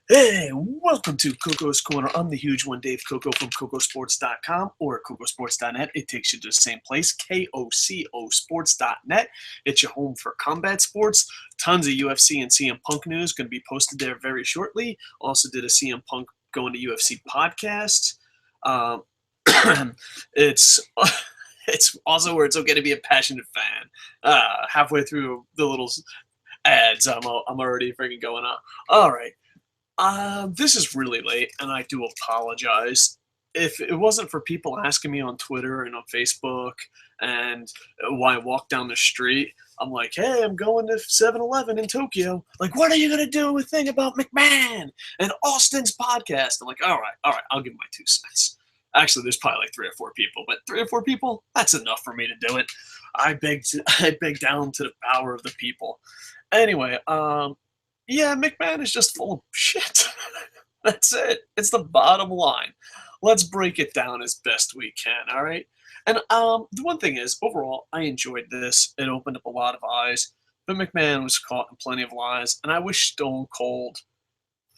Hey, welcome to Koco's Corner. I'm the huge one, Dave Koco from KocoSports.com or KocoSports.net. It takes you to the same place, KocoSports.net. It's your home for combat sports. Tons of UFC and CM Punk news going to be posted there very shortly. Also did a CM Punk going to UFC podcast. It's also where it's okay to be a passionate fan. Halfway through the little ads, I'm already freaking going on. All right. This is really late, and I do apologize. If it wasn't for people asking me on Twitter and on Facebook, and when I walk down the street, I'm like, hey, I'm going to 7-Eleven in Tokyo. Like, what are you going to do a thing about McMahon and Austin's podcast? I'm like, all right, I'll give my 2 cents. Actually, there's probably like 3 or 4 people, but 3 or 4 people, that's enough for me to do it. I beg down to the power of the people. Anyway, yeah, McMahon is just full of shit. That's it. It's the bottom line. Let's break it down as best we can, all right? And the one thing is, overall, I enjoyed this. It opened up a lot of eyes. But McMahon was caught in plenty of lies, and I wish Stone Cold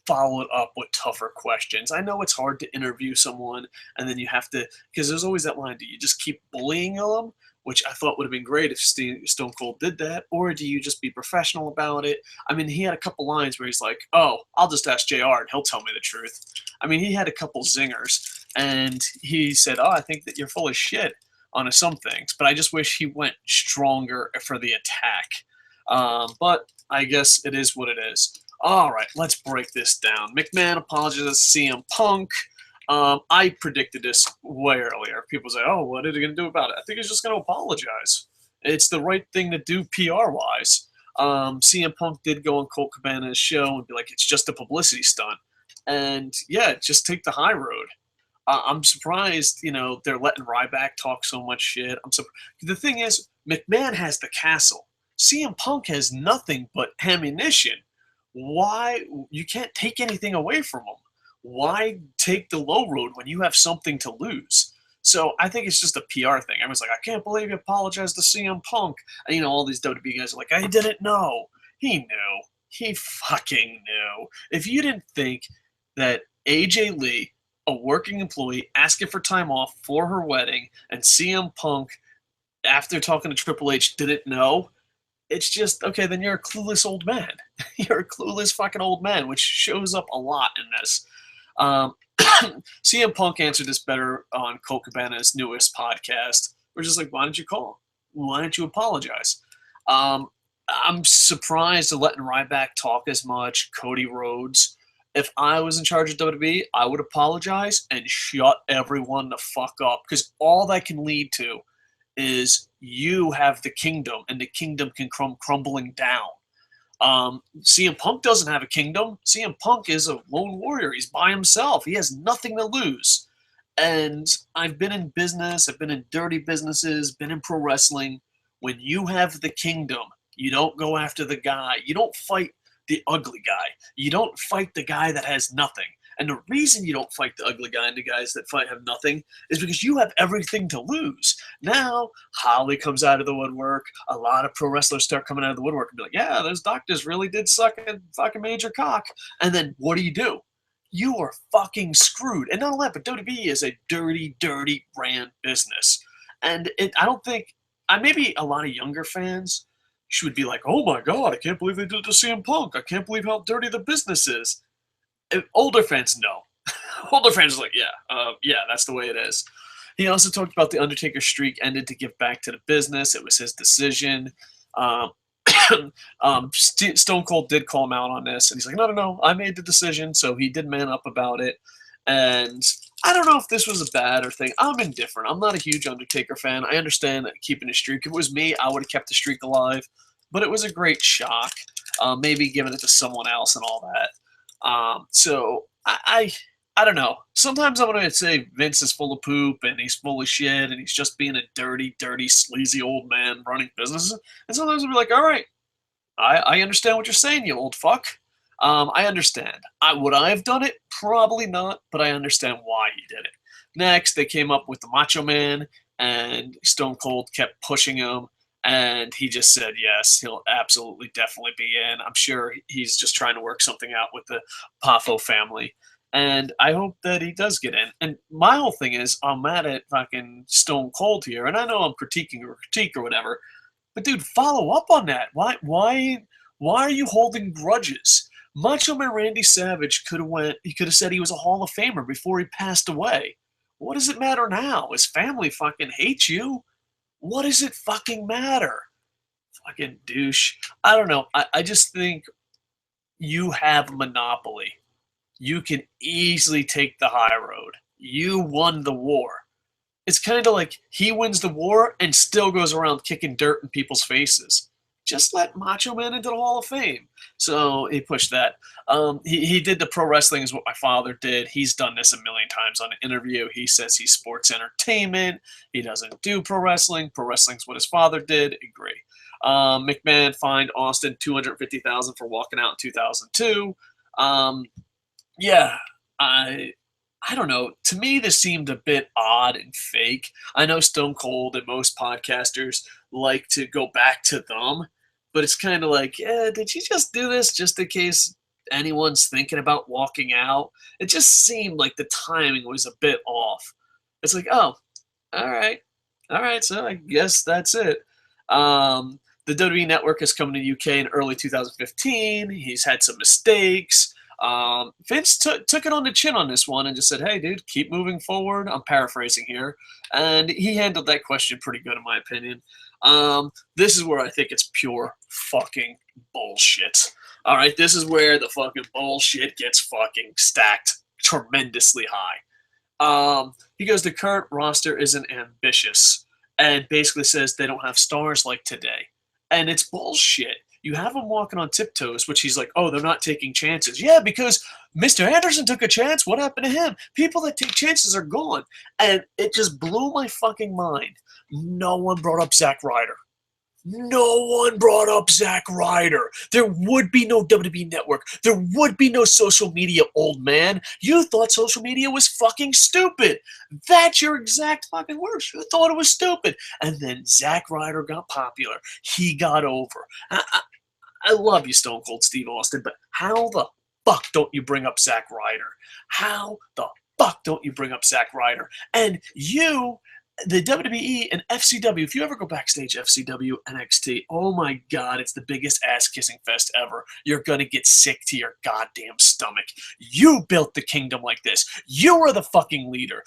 followed up with tougher questions. I know it's hard to interview someone, and then you have to, because there's always that line, do you just keep bullying them? Which I thought would have been great if Stone Cold did that, or do you just be professional about it? I mean, he had a couple lines where he's like, oh, I'll just ask JR and he'll tell me the truth. I mean, he had a couple zingers, and he said, oh, I think that you're full of shit on some things, but I just wish he went stronger for the attack. But I guess it is what it is. All right, let's break this down. McMahon apologizes to CM Punk. I predicted this way earlier. People say, oh, what are they going to do about it? I think he's just going to apologize. It's the right thing to do PR-wise. CM Punk did go on Colt Cabana's show and be like, it's just a publicity stunt. And, yeah, just take the high road. I'm surprised, they're letting Ryback talk so much shit. The thing is, McMahon has the castle. CM Punk has nothing but ammunition. Why? You can't take anything away from him. Why take the low road when you have something to lose? So I think it's just a PR thing. Everyone's like, I can't believe you apologized to CM Punk. And, all these WWE guys are like, I didn't know. He knew. He fucking knew. If you didn't think that AJ Lee, a working employee, asking for time off for her wedding, and CM Punk, after talking to Triple H, didn't know, it's just, okay, then you're a clueless old man. You're a clueless fucking old man, which shows up a lot in this. CM Punk answered this better on Colt Cabana's newest podcast. We're just like, why didn't you call? Why didn't you apologize? I'm surprised at letting Ryback talk as much. Cody Rhodes. If I was in charge of WWE, I would apologize and shut everyone the fuck up, because all that can lead to is you have the kingdom, and the kingdom can come crumbling down. CM Punk doesn't have a kingdom. CM Punk is a lone warrior. He's by himself. He has nothing to lose. And I've been in business. I've been in dirty businesses, been in pro wrestling. When you have the kingdom, you don't go after the guy. You don't fight the ugly guy. You don't fight the guy that has nothing. And the reason you don't fight the ugly guy and the guys that have nothing is because you have everything to lose. Now, Holly comes out of the woodwork. A lot of pro wrestlers start coming out of the woodwork and be like, yeah, those doctors really did suck a fucking major cock. And then what do? You are fucking screwed. And not only that, but WWE is a dirty, dirty ran business. And I don't think, maybe a lot of younger fans should be like, oh my God, I can't believe they did it to CM Punk. I can't believe how dirty the business is. Older fans know. Older fans are like, yeah, that's the way it is. He also talked about the Undertaker streak ended to give back to the business. It was his decision. Stone Cold did call him out on this, and he's like, no, I made the decision, so he did man up about it. And I don't know if this was a bad or thing. I'm indifferent. I'm not a huge Undertaker fan. I understand that keeping a streak. If it was me, I would have kept the streak alive. But it was a great shock. Maybe giving it to someone else and all that. So I don't know. Sometimes I'm going to say Vince is full of poop and he's full of shit and he's just being a dirty, dirty, sleazy old man running businesses. And sometimes I'll be like, all right, I understand what you're saying, you old fuck. I understand. Would I have done it? Probably not, but I understand why he did it. Next, they came up with the Macho Man, and Stone Cold kept pushing him. And he just said yes, he'll absolutely definitely be in. I'm sure he's just trying to work something out with the Poffo family. And I hope that he does get in. And my whole thing is, I'm mad at fucking Stone Cold here, and I know I'm critiquing a critique or whatever, but dude, follow up on that. Why are you holding grudges? Macho Man Randy Savage could have went. He could have said he was a Hall of Famer before he passed away. What does it matter now? His family fucking hates you. What does it fucking matter? Fucking douche. I don't know. I just think you have a monopoly. You can easily take the high road. You won the war. It's kind of like he wins the war and still goes around kicking dirt in people's faces. Just let Macho Man into the Hall of Fame. So he pushed that. He did the pro wrestling is what my father did. He's done this a million times on an interview. He says he's sports entertainment. He doesn't do pro wrestling. Pro wrestling's what his father did. Agree. McMahon fined Austin $250,000 for walking out in 2002. Yeah, I don't know. To me, this seemed a bit odd and fake. I know Stone Cold and most podcasters like to go back to them, but it's kind of like, yeah, did you just do this just in case anyone's thinking about walking out? It just seemed like the timing was a bit off. It's like, oh, all right, so I guess that's it. The WWE Network is coming to UK in early 2015. He's had some mistakes. Vince took it on the chin on this one and just said, hey, dude, keep moving forward. I'm paraphrasing here. And he handled that question pretty good, in my opinion. This is where I think it's pure fucking bullshit. All right, this is where the fucking bullshit gets fucking stacked tremendously high. He goes, the current roster isn't ambitious, and basically says they don't have stars like today. And it's bullshit. You have him walking on tiptoes, which he's like, oh, they're not taking chances. Yeah, because Mr. Anderson took a chance. What happened to him? People that take chances are gone. And it just blew my fucking mind. No one brought up Zack Ryder. No one brought up Zack Ryder. There would be no WWE Network. There would be no social media, old man. You thought social media was fucking stupid. That's your exact fucking words. You thought it was stupid. And then Zack Ryder got popular. He got over. I love you, Stone Cold Steve Austin, but how the fuck don't you bring up Zack Ryder? How the fuck don't you bring up Zack Ryder? And you, the WWE and FCW, if you ever go backstage FCW, NXT, oh my God, it's the biggest ass-kissing fest ever. You're going to get sick to your goddamn stomach. You built the kingdom like this. You are the fucking leader.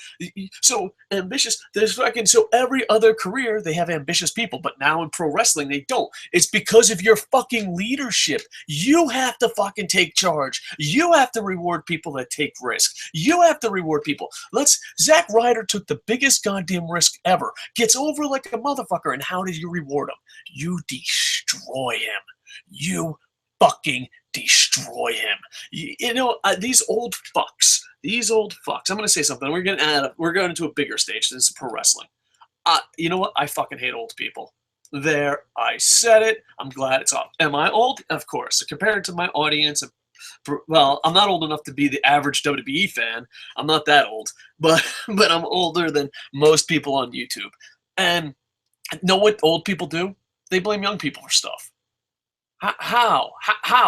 So ambitious, there's fucking, so every other career, they have ambitious people, but now in pro wrestling, they don't. It's because of your fucking leadership. You have to fucking take charge. You have to reward people that take risks. You have to reward people. Zack Ryder took the biggest goddamn risk ever, gets over like a motherfucker, and how did you reward him? You destroy him. You fucking destroy him. You know, these old fucks, I'm going to say something. We're going into a bigger stage. This is pro wrestling. You know what? I fucking hate old people. There, I said it. I'm glad it's off. Am I old? Of course. Compared to my audience, well, I'm not old enough to be the average WWE fan. I'm not that old, but I'm older than most people on YouTube. And know what old people do? They blame young people for stuff. How?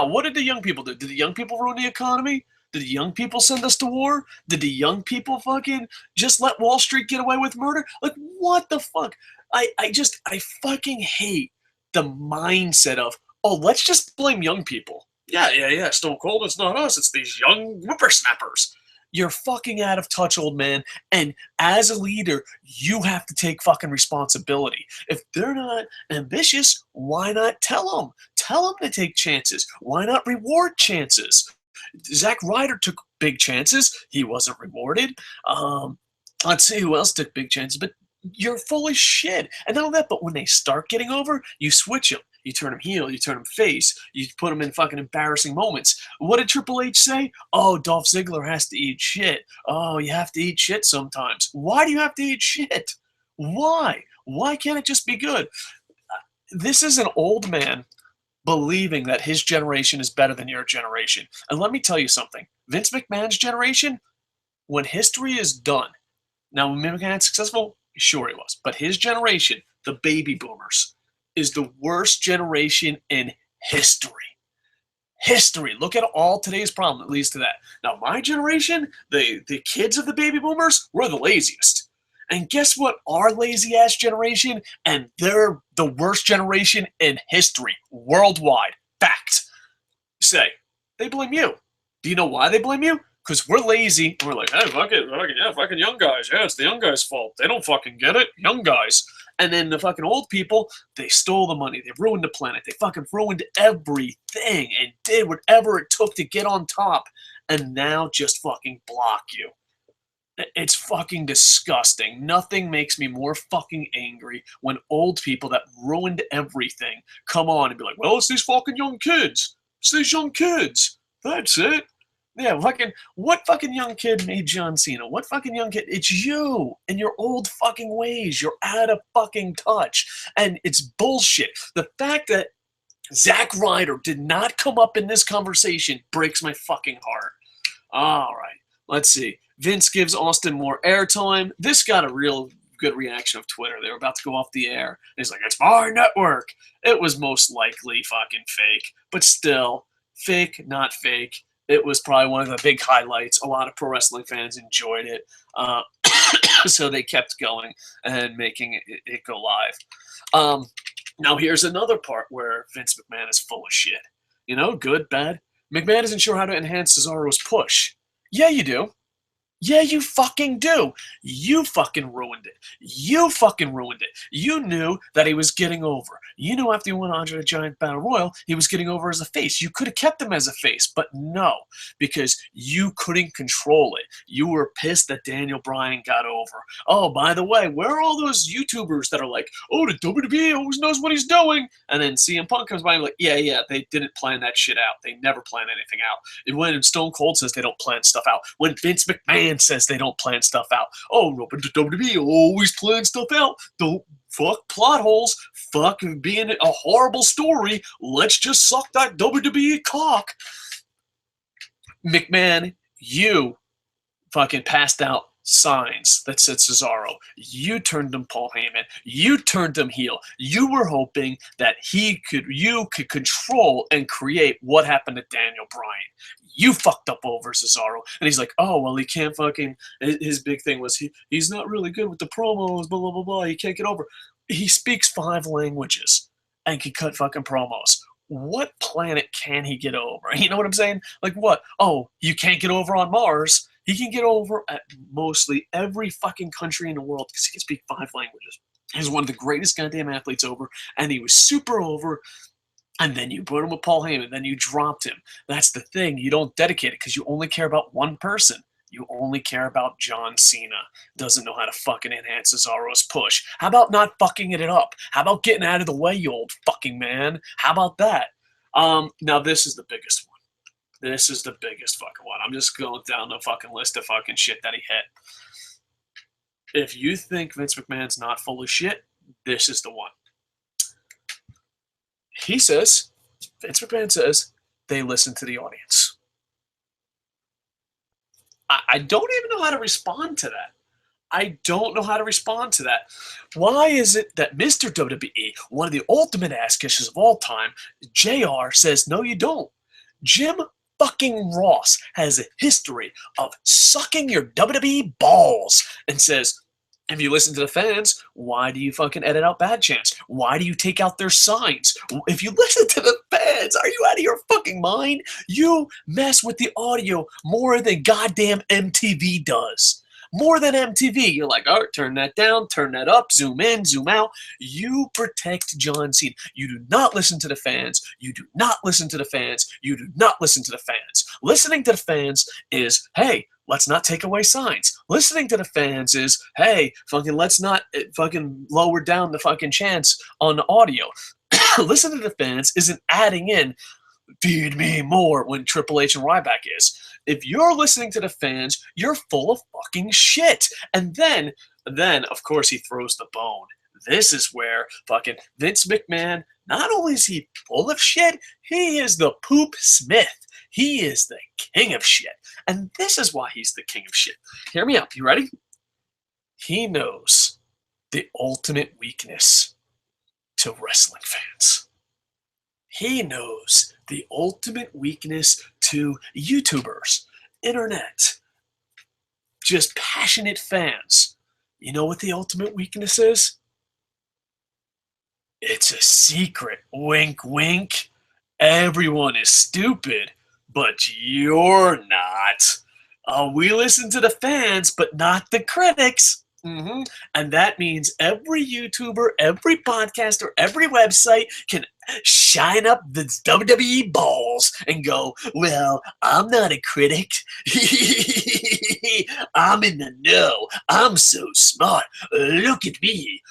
What did the young people do? Did the young people ruin the economy? Did the young people send us to war? Did the young people fucking just let Wall Street get away with murder? Like, what the fuck? I fucking hate the mindset of, oh, let's just blame young people. Yeah, Stone Cold, it's not us, it's these young whippersnappers. You're fucking out of touch, old man, and as a leader, you have to take fucking responsibility. If they're not ambitious, why not tell them? Tell them to take chances. Why not reward chances? Zack Ryder took big chances. He wasn't rewarded. Let's see who else took big chances, but you're full of shit. And not only that, but when they start getting over, you switch them. You turn them heel, you turn them face, you put them in fucking embarrassing moments. What did Triple H say? Oh, Dolph Ziggler has to eat shit. Oh, you have to eat shit sometimes. Why do you have to eat shit? Why? Why can't it just be good? This is an old man believing that his generation is better than your generation. And let me tell you something. Vince McMahon's generation, when history is done, now when McMahon's successful, sure he was, but his generation, the baby boomers, is the worst generation in history. History. Look at all today's problem that leads to that. Now, my generation, the kids of the baby boomers, we're the laziest. And guess what? Our lazy ass generation, and they're the worst generation in history, worldwide. Fact. Say, they blame you. Do you know why they blame you? Because we're lazy. And we're like, hey, fucking young guys. Yeah, it's the young guys' fault. They don't fucking get it. Young guys. And then the fucking old people, they stole the money. They ruined the planet. They fucking ruined everything and did whatever it took to get on top. And now just fucking block you. It's fucking disgusting. Nothing makes me more fucking angry when old people that ruined everything come on and be like, well, it's these fucking young kids. It's these young kids. That's it. Yeah, what fucking young kid made John Cena? What fucking young kid? It's you and your old fucking ways. You're out of fucking touch. And it's bullshit. The fact that Zack Ryder did not come up in this conversation breaks my fucking heart. All right, let's see. Vince gives Austin more airtime. This got a real good reaction of Twitter. They were about to go off the air. He's like, it's my network. It was most likely fucking fake, but still, fake, not fake. It was probably one of the big highlights. A lot of pro wrestling fans enjoyed it. So they kept going and making it go live. Now here's another part where Vince McMahon is full of shit. You know, good, bad. McMahon isn't sure how to enhance Cesaro's push. Yeah, you do. Yeah, you fucking do. You fucking ruined it. You fucking ruined it. You knew that he was getting over. You knew after he won Andre the Giant Battle Royal, he was getting over as a face. You could have kept him as a face, but no, because you couldn't control it. You were pissed that Daniel Bryan got over. Oh, by the way, where are all those YouTubers that are like, oh, the WWE always knows what he's doing? And then CM Punk comes by and like, yeah, they didn't plan that shit out. They never plan anything out. And when Stone Cold says they don't plan stuff out. When Vince McMahon says they don't plan stuff out. Oh, no, but the WWE always plan stuff out. Don't fuck plot holes. Fuck being a horrible story. Let's just suck that WWE cock. McMahon, you fucking passed out signs that said Cesaro. You turned him Paul Heyman. You turned him heel. You were hoping that you could control and create what happened to Daniel Bryan. You fucked up over Cesaro. And he's like, oh, well, he can't fucking, his big thing was he's not really good with the promos, blah, blah, blah, blah. He can't get over. He speaks 5 languages and can cut fucking promos. What planet can he get over? You know what I'm saying? Like what? Oh, you can't get over on Mars. He can get over at mostly every fucking country in the world because he can speak 5 languages. He's one of the greatest goddamn athletes over, and he was super over. And then you put him with Paul Heyman, then you dropped him. That's the thing. You don't dedicate it because you only care about one person. You only care about John Cena. Doesn't know how to fucking enhance Cesaro's push. How about not fucking it up? How about getting out of the way, you old fucking man? How about that? Now this is the biggest one. This is the biggest fucking one. I'm just going down the fucking list of fucking shit that he hit. If you think Vince McMahon's not full of shit, this is the one. He says, Vince McMahon says, they listen to the audience. I don't even know how to respond to that. I don't know how to respond to that. Why is it that Mr. WWE, one of the ultimate ass kissers of all time, JR, says, no, you don't? Jim fucking Ross has a history of sucking your WWE balls and says, if you listen to the fans, why do you fucking edit out Bad Chance? Why do you take out their signs? If you listen to the fans, are you out of your fucking mind? You mess with the audio more than goddamn MTV does. More than MTV. You're like, all right, turn that down, turn that up, zoom in, zoom out. You protect John Cena. You do not listen to the fans. You do not listen to the fans. You do not listen to the fans. Listening to the fans is, hey, let's not take away signs. Listening to the fans is, hey, fucking let's not fucking lower down the fucking chance on the audio. Listening to the fans isn't adding in feed me more when Triple H and Ryback is. If you're listening to the fans, you're full of fucking shit. And then of course he throws the bone. This is where fucking Vince McMahon, not only is he full of shit, he is the Poop Smith. He is the king of shit. And this is why he's the king of shit. Hear me out. You ready? He knows the ultimate weakness to wrestling fans. He knows the ultimate weakness to YouTubers, internet, just passionate fans. You know what the ultimate weakness is? It's a secret. Wink, wink. Everyone is stupid, but you're not. We listen to the fans, but not the critics. And that means every YouTuber, every podcaster, every website can shine up the WWE balls and go, well, I'm not a critic. I'm in the know. I'm so smart. Look at me.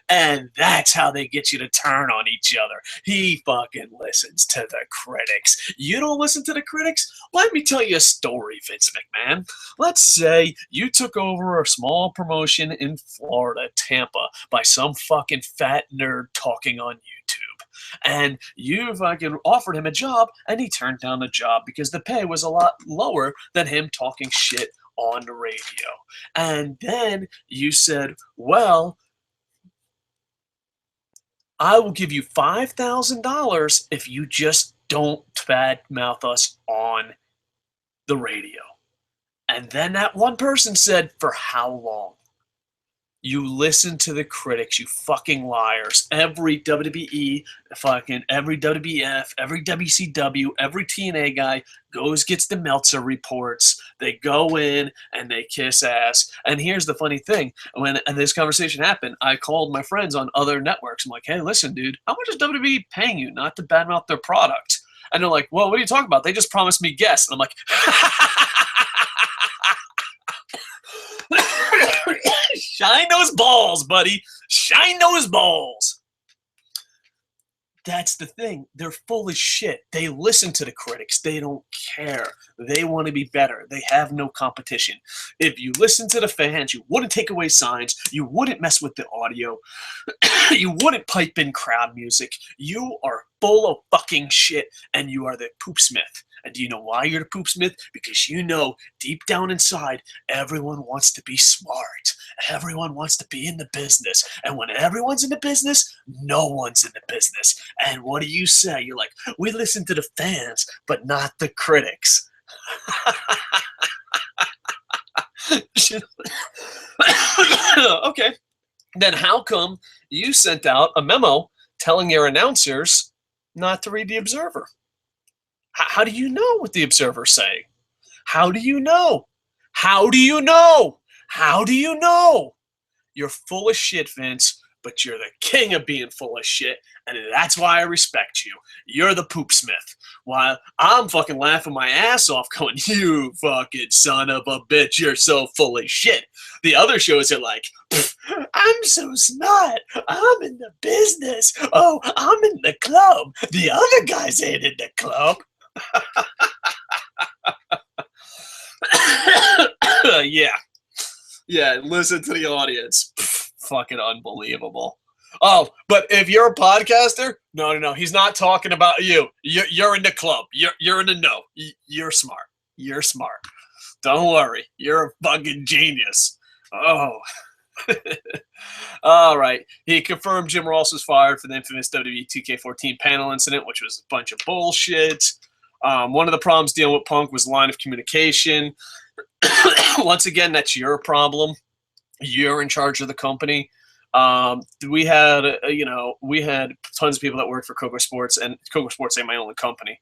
And that's how they get you to turn on each other. He fucking listens to the critics. You don't listen to the critics? Let me tell you a story, Vince McMahon. Let's say you took over a small promotion in Florida, Tampa, by some fucking fat nerd talking on YouTube. And you fucking offered him a job, and he turned down the job because the pay was a lot lower than him talking shit on the radio. And then you said, well, I will give you $5,000 if you just don't badmouth us on the radio. And then that one person said, for how long? You listen to the critics, you fucking liars. Every WWE, every WWF, every WCW, every TNA guy gets the Meltzer reports. They go in and they kiss ass. And here's the funny thing. When this conversation happened, I called my friends on other networks. I'm like, hey, listen, dude, how much is WWE paying you not to badmouth their product? And they're like, well, what are you talking about? They just promised me guests. And I'm like, shine those balls, buddy. Shine those balls. That's the thing. They're full of shit. They listen to the critics. They don't care. They want to be better. They have no competition. If you listen to the fans, you wouldn't take away signs. You wouldn't mess with the audio. You wouldn't pipe in crowd music. You are full of fucking shit, and you are the poopsmith. And do you know why you're the poopsmith? Because you know deep down inside, everyone wants to be smart. Everyone wants to be in the business. And when everyone's in the business, no one's in the business. And what do you say? You're like, we listen to the fans, but not the critics. Okay. Then how come you sent out a memo telling your announcers not to read the Observer? How do you know what the Observer's saying? How do you know? How do you know? How do you know? You're full of shit, Vince, but you're the king of being full of shit, and that's why I respect you. You're the poopsmith. While I'm fucking laughing my ass off going, you fucking son of a bitch, you're so full of shit. The other shows are like, I'm so smart. I'm in the business. Oh, I'm in the club. The other guys ain't in the club. Yeah, listen to the audience. Fucking unbelievable. Oh, but if you're a podcaster, no, he's not talking about you. You're in the club. You're in the know. You're smart. You're smart. Don't worry. You're a fucking genius. Oh. All right. He confirmed Jim Ross was fired for the infamous WWE 2K14 panel incident, which was a bunch of bullshit. One of the problems dealing with Punk was line of communication. Once again, that's your problem. You're in charge of the company. We had tons of people that worked for KocoSports, and KocoSports ain't my only company.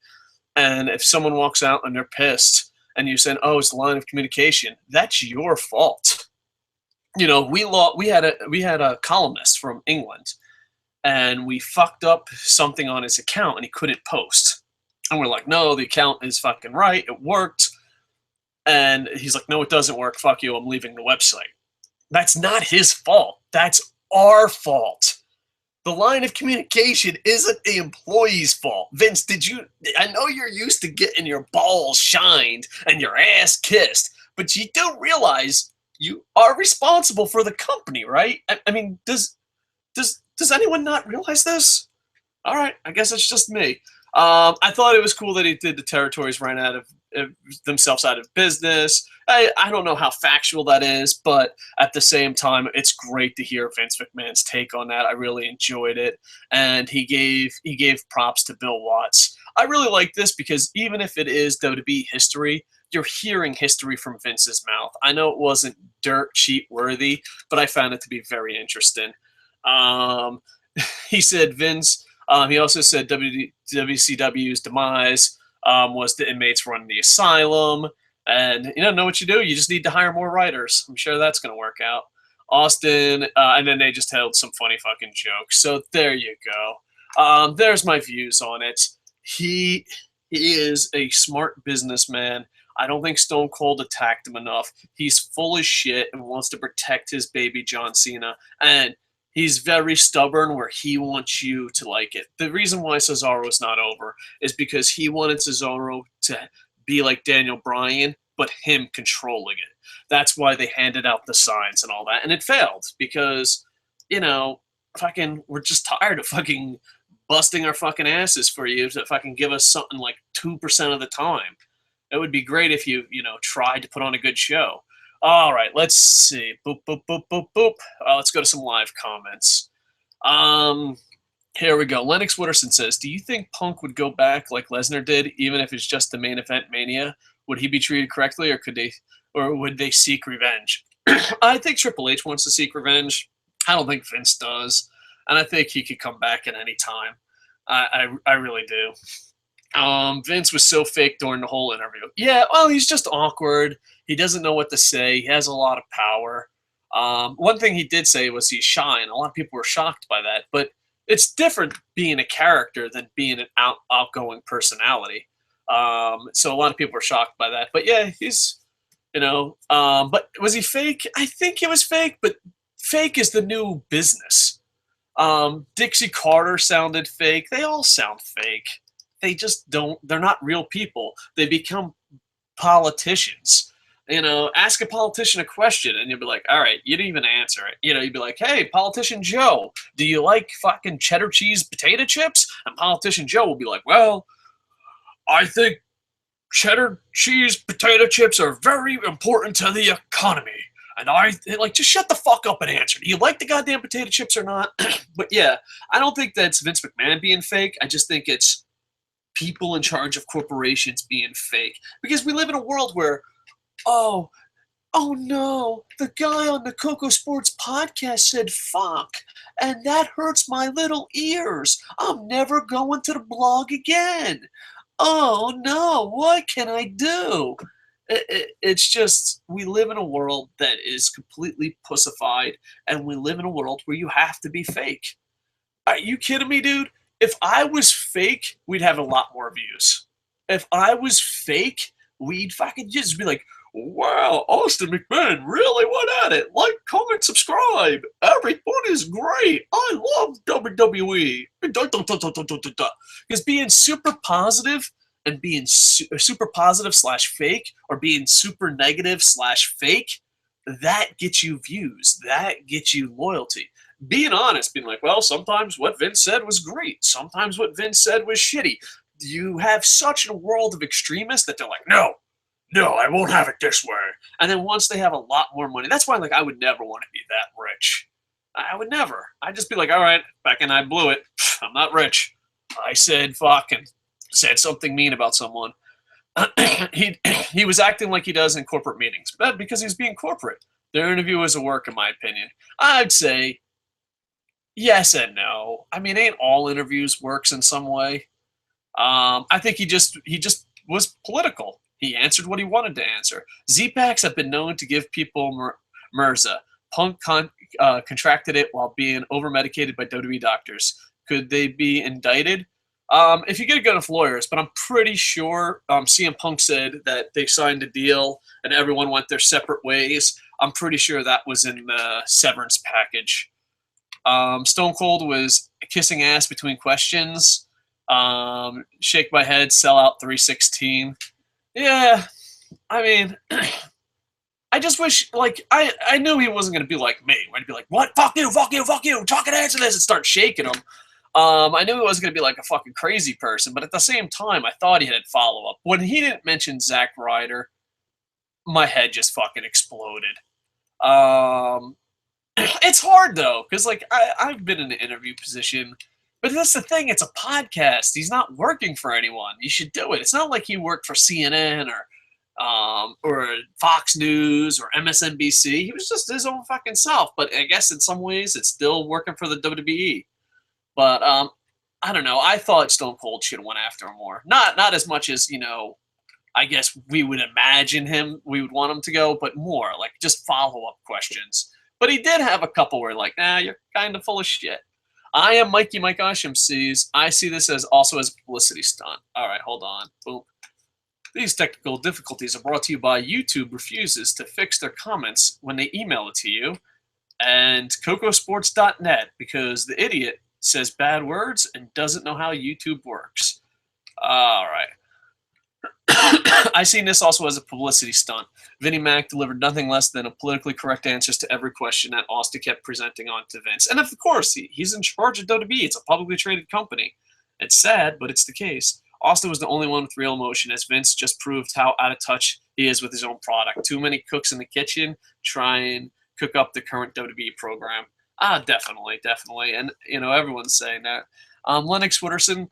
And if someone walks out and they're pissed, and you said, "Oh, it's the line of communication," that's your fault. You know, we had a columnist from England, and we fucked up something on his account, and he couldn't post. And we're like, "No, the account is fucking right. It worked." And he's like, "No, it doesn't work. Fuck you. I'm leaving the website." That's not his fault. That's our fault. The line of communication isn't the employee's fault. Vince, I know you're used to getting your balls shined and your ass kissed, but you do realize you are responsible for the company, right? I mean, does anyone not realize this? All right, I guess it's just me. I thought it was cool that he did the territories ran out of themselves out of business. I don't know how factual that is, but at the same time, it's great to hear Vince McMahon's take on that. I really enjoyed it, and he gave props to Bill Watts. I really like this because even if it is WWE history, you're hearing history from Vince's mouth. I know it wasn't dirt sheet worthy, but I found it to be very interesting. He said Vince. He also said WCW's demise was the inmates running the asylum. And you know what you do? You just need to hire more writers. I'm sure that's going to work out. Austin, and then they just held some funny fucking jokes. So there you go. There's my views on it. He is a smart businessman. I don't think Stone Cold attacked him enough. He's full of shit and wants to protect his baby John Cena. And he's very stubborn where he wants you to like it. The reason why Cesaro's not over is because he wanted Cesaro to be like Daniel Bryan, but him controlling it. That's why they handed out the signs and all that. And it failed because, fucking, we're just tired of fucking busting our fucking asses for you to fucking give us something like 2% of the time. It would be great if you, tried to put on a good show. All right, let's see. Boop, boop, boop, boop, boop. Let's go to some live comments. Here we go. Lennox Wooderson says, do you think Punk would go back like Lesnar did, even if it's just the main event Mania? Would he be treated correctly, or would they seek revenge? I think Triple H wants to seek revenge. I don't think Vince does. And I think he could come back at any time. I really do. Vince was so fake during the whole interview. Yeah, well, he's just awkward. He doesn't know what to say. He has a lot of power. One thing he did say was he's shy, and a lot of people were shocked by that. But it's different being a character than being an outgoing personality. So a lot of people were shocked by that. But yeah, he's, but was he fake? I think he was fake, but fake is the new business. Dixie Carter sounded fake. They all sound fake. They just don't, they're not real people. They become politicians. Ask a politician a question and you'll be like, all right, you didn't even answer it. You'd be like, hey, Politician Joe, do you like fucking cheddar cheese potato chips? And Politician Joe will be like, well, I think cheddar cheese potato chips are very important to the economy. And just shut the fuck up and answer. Do you like the goddamn potato chips or not? But yeah, I don't think that's Vince McMahon being fake. I just think it's people in charge of corporations being fake. Because we live in a world where, oh no, the guy on the KocoSports podcast said fuck, and that hurts my little ears. I'm never going to the blog again. Oh no, what can I do? It's just, we live in a world that is completely pussified, and we live in a world where you have to be fake. Are you kidding me, dude? If I was fake, we'd have a lot more views. If I was fake, we'd fucking just be like, wow, Austin McMahon really went at it. Like, comment, subscribe. Everybody's great. I love WWE. Because being super positive and being super positive / fake, or being super negative / fake, that gets you views. That gets you loyalty. Being honest, being like, well, sometimes what Vince said was great. Sometimes what Vince said was shitty. You have such a world of extremists that they're like, no, I won't have it this way. And then once they have a lot more money, that's why, I would never want to be that rich. I would never. I'd just be like, all right, back and I blew it. I'm not rich. I said fuck and said something mean about someone. He was acting like he does in corporate meetings, but because he's being corporate. Their interview was a work, in my opinion. I'd say yes and no. I mean, ain't all interviews works in some way. I think he just was political. He answered what he wanted to answer. Z-Packs have been known to give people MRSA. Punk contracted it while being over-medicated by WWE doctors. Could they be indicted? If you get good enough lawyers, but I'm pretty sure CM Punk said that they signed a deal and everyone went their separate ways. I'm pretty sure that was in the severance package. Stone Cold was kissing ass between questions. Shake my head, sell out 316. Yeah, I mean, I just wish, I knew he wasn't going to be like me. I'd be like, what? Fuck you, talk and answer this, and start shaking him. I knew he wasn't going to be like a fucking crazy person, but at the same time, I thought he had follow up. When he didn't mention Zack Ryder, my head just fucking exploded. It's hard though, because like I've been in an interview position, but that's the thing. It's a podcast. He's not working for anyone. You should do it. It's not like he worked for CNN or Fox News or MSNBC. He was just his own fucking self. But I guess in some ways, it's still working for the WWE. But I don't know. I thought Stone Cold should have went after him more. Not as much as I guess we would imagine we would want him to go, but more like just follow up questions. But he did have a couple where like, nah, you're kind of full of shit. I am Mikey Mike Osham sees. I see this as also as a publicity stunt. All right, hold on. Boom. These technical difficulties are brought to you by YouTube refuses to fix their comments when they email it to you, and KocoSports.net because the idiot says bad words and doesn't know how YouTube works. All right. I seen this also as a publicity stunt. Vinnie Mac delivered nothing less than a politically correct answers to every question that Austin kept presenting on to Vince. And of course, he's in charge of WWE. It's a publicly traded company. It's sad, but it's the case. Austin was the only one with real emotion, as Vince just proved how out of touch he is with his own product. Too many cooks in the kitchen try and cook up the current WWE program. Definitely. And, everyone's saying that. Lennox Wooderson,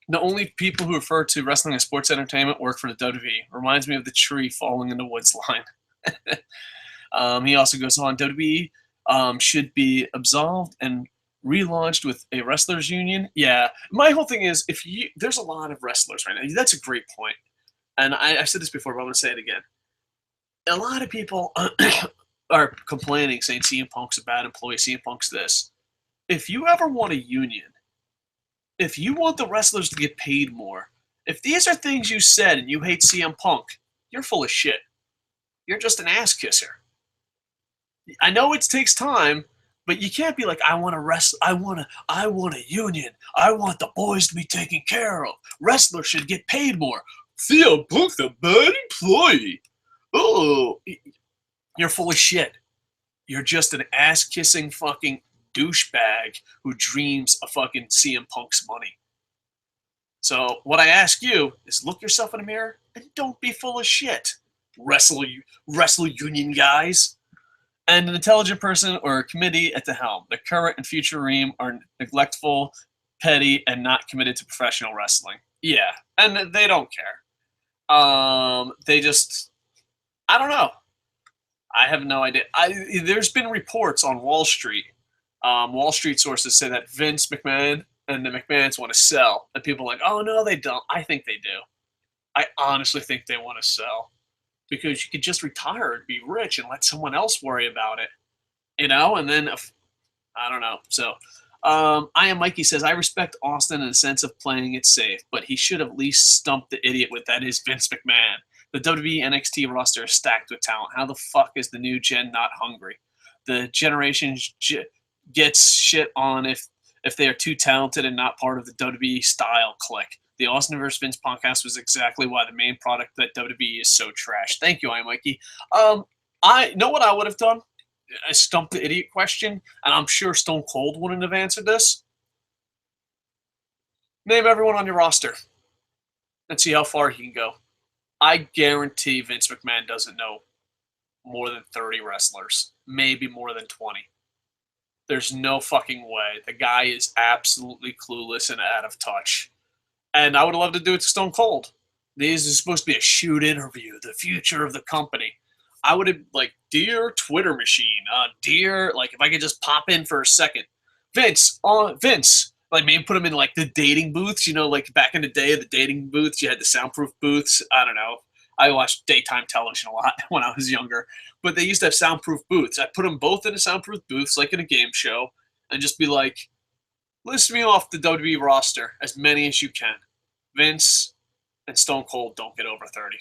the only people who refer to wrestling as sports entertainment work for the WWE. Reminds me of the tree falling in the woods line. He also goes on, WWE should be absolved and relaunched with a wrestlers union. Yeah, my whole thing is there's a lot of wrestlers right now. That's a great point. And I said this before, but I'm going to say it again. A lot of people are complaining, saying CM Punk's a bad employee, CM Punk's this. If you ever want a union, if you want the wrestlers to get paid more, if these are things you said and you hate CM Punk, you're full of shit. You're just an ass kisser. I know it takes time, but you can't be like, I want to wrestle. I want a union. I want the boys to be taken care of. Wrestlers should get paid more. CM Punk's a bad employee. Oh, you're full of shit. You're just an ass kissing fucking douchebag who dreams of fucking CM Punk's money. So what I ask you is look yourself in the mirror and don't be full of shit. Wrestle union guys. And an intelligent person or a committee at the helm. The current and future ream are neglectful, petty, and not committed to professional wrestling. Yeah, and they don't care. They just, I don't know. I have no idea. There's been reports on Wall Street. Wall Street sources say that Vince McMahon and the McMahons want to sell. And people are like, oh, no, they don't. I think they do. I honestly think they want to sell. Because you could just retire and be rich and let someone else worry about it. And then, I don't know. So, I Am Mikey says, I respect Austin in the sense of playing it safe, but he should at least stump the idiot with that is Vince McMahon. The WWE NXT roster is stacked with talent. How the fuck is the new gen not hungry? The generation gets shit on if they are too talented and not part of the WWE style clique. The Austin vs. Vince podcast was exactly why the main product that WWE is so trash. Thank you, I Am Mikey. I know what I would have done. I stumped the idiot question, and I'm sure Stone Cold wouldn't have answered this. Name everyone on your roster and see how far he can go. I guarantee Vince McMahon doesn't know more than 30 wrestlers, maybe more than 20. There's no fucking way. The guy is absolutely clueless and out of touch. And I would love to do it to Stone Cold. This is supposed to be a shoot interview, the future of the company. I would have, like, dear Twitter machine, dear, like, if I could just pop in for a second. Vince, like, maybe put him in, like, the dating booths, like, back in the day of the dating booths, you had the soundproof booths. I don't know. I watched daytime television a lot when I was younger. But they used to have soundproof booths. I put them both in the soundproof booths, like in a game show, and just be like, list me off the WWE roster, as many as you can. Vince and Stone Cold don't get over 30.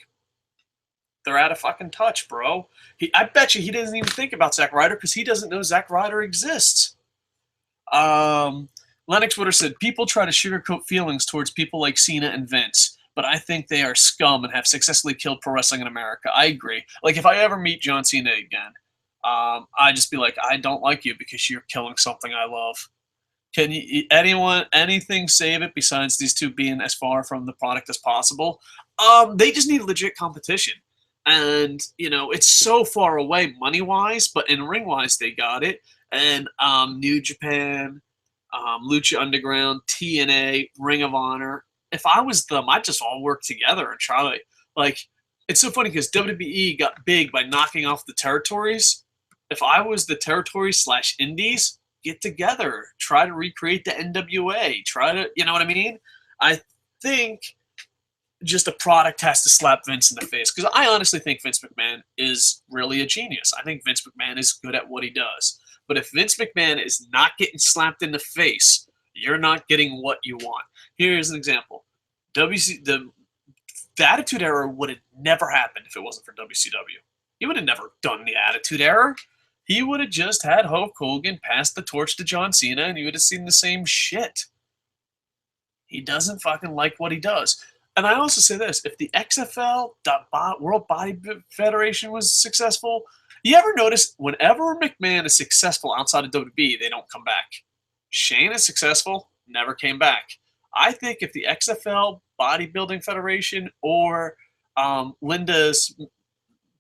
They're out of fucking touch, bro. I bet you he doesn't even think about Zack Ryder because he doesn't know Zack Ryder exists. Lennox Woodard said, people try to sugarcoat feelings towards people like Cena and Vince, but I think they are scum and have successfully killed pro wrestling in America. I agree. Like, if I ever meet John Cena again, I'd just be like, I don't like you because you're killing something I love. Can anything save it besides these two being as far from the product as possible? They just need legit competition. And, it's so far away money wise, but in ring wise, they got it. And New Japan, Lucha Underground, TNA, Ring of Honor. If I was them, I'd just all work together and try. Like, it's so funny because WWE got big by knocking off the territories. If I was the territories slash indies, get together, try to recreate the NWA, try to, you know what I mean? I think just a product has to slap Vince in the face because I honestly think Vince McMahon is really a genius. I think Vince McMahon is good at what he does. But if Vince McMahon is not getting slapped in the face, you're not getting what you want. Here's an example. The Attitude Era would have never happened if it wasn't for WCW. He would have never done the Attitude Era. He would have just had Hulk Hogan pass the torch to John Cena, and he would have seen the same shit. He doesn't fucking like what he does. And I also say this, if the XFL, the World Body Federation was successful, you ever notice whenever McMahon is successful outside of WWE, they don't come back? Shane is successful, never came back. I think if the XFL, Bodybuilding Federation, or Linda's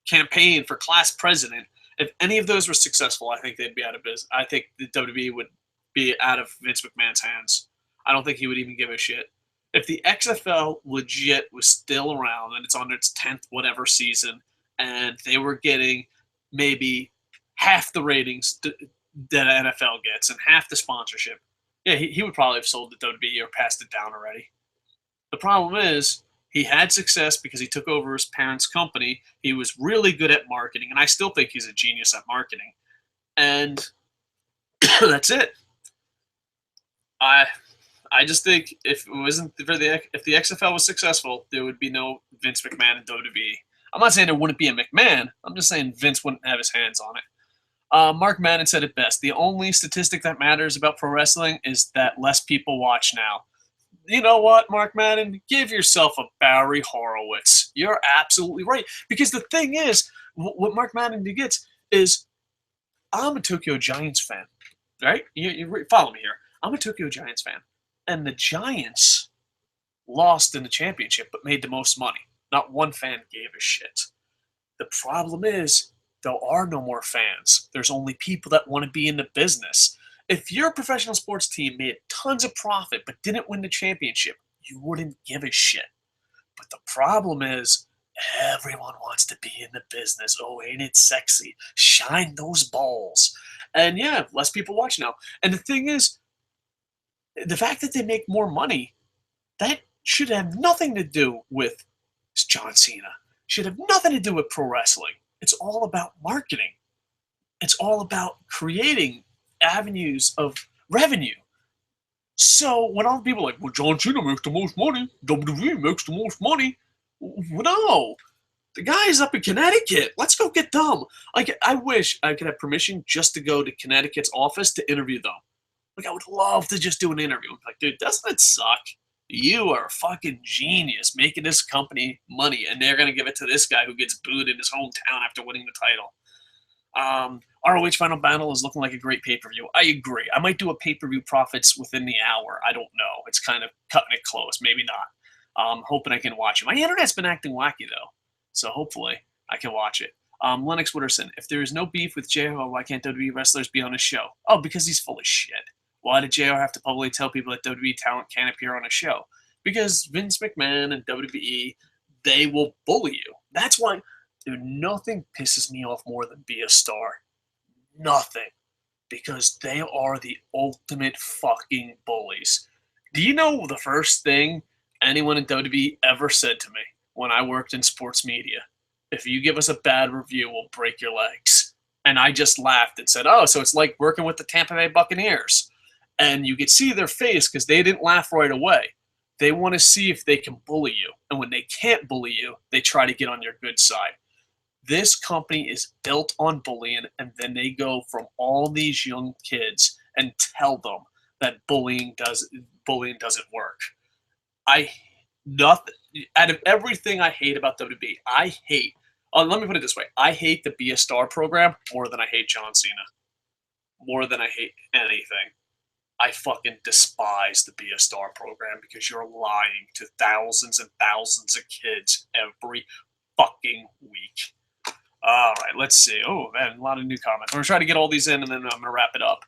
campaign for class president, if any of those were successful, I think they'd be out of business. I think the WWE would be out of Vince McMahon's hands. I don't think he would even give a shit. If the XFL legit was still around and it's on its 10th whatever season and they were getting maybe half the ratings that NFL gets and half the sponsorship, yeah, he would probably have sold the WWE or passed it down already. The problem is he had success because he took over his parents' company. He was really good at marketing, and I still think he's a genius at marketing. And that's it. I just think if it wasn't for if the XFL was successful, there would be no Vince McMahon in WWE. I'm not saying there wouldn't be a McMahon. I'm just saying Vince wouldn't have his hands on it. Mark Madden said it best. The only statistic that matters about pro wrestling is that less people watch now. You know what, Mark Madden? Give yourself a Barry Horowitz. You're absolutely right. Because the thing is, what Mark Madden gets is, I'm a Tokyo Giants fan, right? You follow me here. I'm a Tokyo Giants fan. And the Giants lost in the championship but made the most money. Not one fan gave a shit. The problem is, there are no more fans. There's only people that want to be in the business. If your professional sports team made tons of profit but didn't win the championship, you wouldn't give a shit. But the problem is, everyone wants to be in the business. Oh, ain't it sexy? Shine those balls. And yeah, less people watch now. And the thing is, the fact that they make more money, that should have nothing to do with John Cena. Should have nothing to do with pro wrestling. It's all about marketing. It's all about creating avenues of revenue. So when all people are like, well, John Cena makes the most money, WWE makes the most money. No. The guy's up in Connecticut. Let's go get them. Like, I wish I could have permission just to go to Connecticut's office to interview them. Like, I would love to just do an interview. Like, dude, doesn't it suck? You are a fucking genius making this company money, and they're going to give it to this guy who gets booed in his hometown after winning the title. ROH Final Battle is looking like a great pay-per-view. I agree. I might do a pay-per-view profits within the hour. I don't know. It's kind of cutting it close. Maybe not. Hoping I can watch it. My internet's been acting wacky, though, so hopefully I can watch it. Lennox Wooderson, if there is no beef with JR, why can't WWE wrestlers be on a show? Oh, because he's full of shit. Why did JR have to publicly tell people that WWE talent can't appear on a show? Because Vince McMahon and WWE, they will bully you. That's why, dude, nothing pisses me off more than Be a Star. Nothing. Because they are the ultimate fucking bullies. Do you know the first thing anyone in WWE ever said to me when I worked in sports media? If you give us a bad review, we'll break your legs. And I just laughed and said, oh, so it's like working with the Tampa Bay Buccaneers. And you could see their face because they didn't laugh right away. They want to see if they can bully you. And when they can't bully you, they try to get on your good side. This company is built on bullying, and then they go from all these young kids and tell them that bullying doesn't work. Nothing out of everything I hate about WWE, I hate. Let me put it this way: I hate the Be a Star program more than I hate John Cena. More than I hate anything. I fucking despise the Be a Star program because you're lying to thousands and thousands of kids every fucking week. All right, let's see. Oh, man, a lot of new comments. I'm going to try to get all these in, and then I'm going to wrap it up.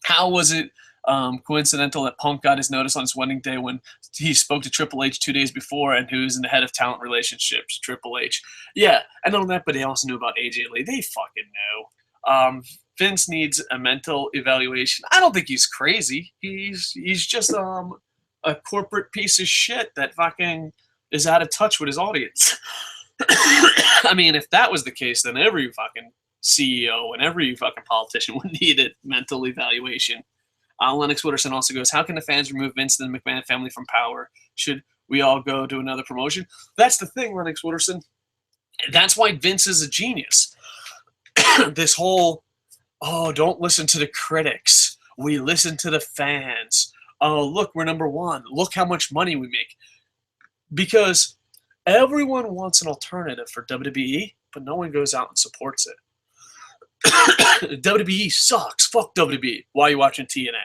How was it coincidental that Punk got his notice on his wedding day when he spoke to Triple H 2 days before, and who's in the head of talent relationships, Triple H? Yeah, I know that, but they also knew about AJ Lee. They fucking knew. Vince needs a mental evaluation. I don't think he's crazy. He's just a corporate piece of shit that fucking is out of touch with his audience. I mean, if that was the case, then every fucking CEO and every fucking politician would need a mental evaluation. Lennox Wooderson also goes, how can the fans remove Vince and the McMahon family from power? Should we all go to another promotion? That's the thing, Lennox Wooderson. That's why Vince is a genius. This whole, oh, don't listen to the critics. We listen to the fans. Oh, look, we're number one. Look how much money we make. Because everyone wants an alternative for WWE, but no one goes out and supports it. WWE sucks. Fuck WWE. Why are you watching TNA?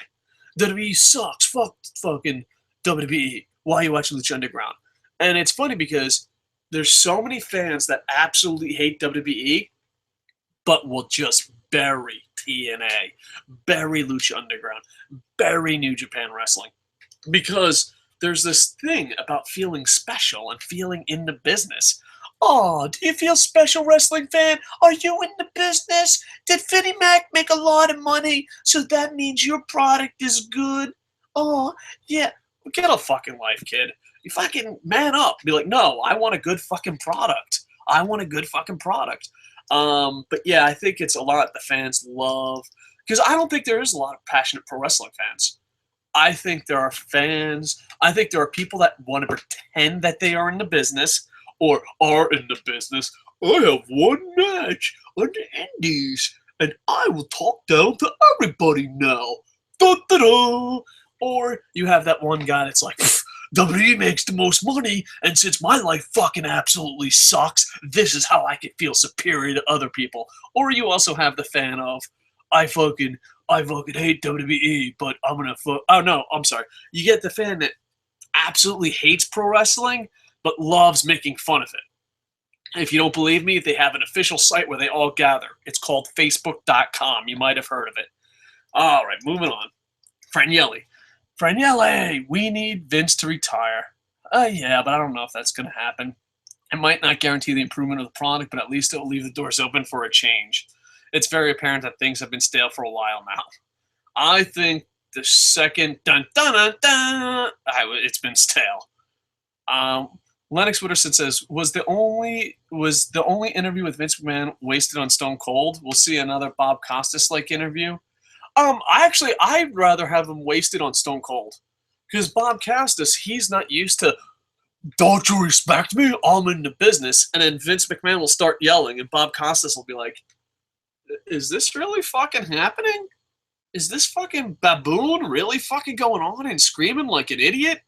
WWE sucks. Fuck fucking WWE. Why are you watching Lucha Underground? And it's funny because there's so many fans that absolutely hate WWE, but will just bury TNA, bury Lucha Underground, bury New Japan Wrestling. Because there's this thing about feeling special and feeling in the business. Oh, do you feel special, wrestling fan? Are you in the business? Did Vinnie Mac make a lot of money, so that means your product is good? Oh, yeah. Get a fucking life, kid. You fucking man up. Be like, no, I want a good fucking product. I want a good fucking product. But yeah, I think it's a lot the fans love. Because I don't think there is a lot of passionate pro wrestling fans. I think there are fans. I think there are people that want to pretend that they are in the business or are in the business. I have one match on the Indies, and I will talk down to everybody now. Da-da-da. Or you have that one guy that's like, WWE makes the most money, and since my life fucking absolutely sucks, this is how I can feel superior to other people. Or you also have the fan of, I fucking hate WWE, but I'm gonna oh no, I'm sorry. You get the fan that absolutely hates pro wrestling, but loves making fun of it. If you don't believe me, they have an official site where they all gather. It's called Facebook.com. You might have heard of it. All right, moving on. Franielli, we need Vince to retire. Yeah, but I don't know if that's going to happen. It might not guarantee the improvement of the product, but at least it will leave the doors open for a change. It's very apparent that things have been stale for a while now. I think the second it's been stale. Lennox Wooderson says, was the only interview with Vince McMahon wasted on Stone Cold? We'll see another Bob Costas-like interview. I'd rather have him wasted on Stone Cold. Because Bob Costas, he's not used to, don't you respect me? I'm in the business. And then Vince McMahon will start yelling, and Bob Costas will be like, is this really fucking happening? Is this fucking baboon really fucking going on and screaming like an idiot?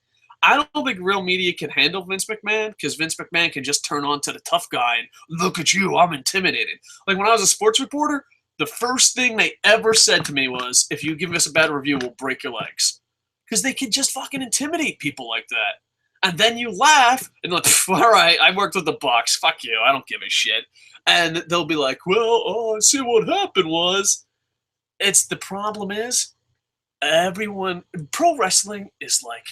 I don't think real media can handle Vince McMahon because Vince McMahon can just turn on to the tough guy and look at you, I'm intimidated. Like when I was a sports reporter, the first thing they ever said to me was, if you give us a bad review, we'll break your legs. Because they can just fucking intimidate people like that. And then you laugh and like, all right, I worked with the Bucks. Fuck you. I don't give a shit. And they'll be like, well, see what happened was. The problem is, everyone, pro wrestling is like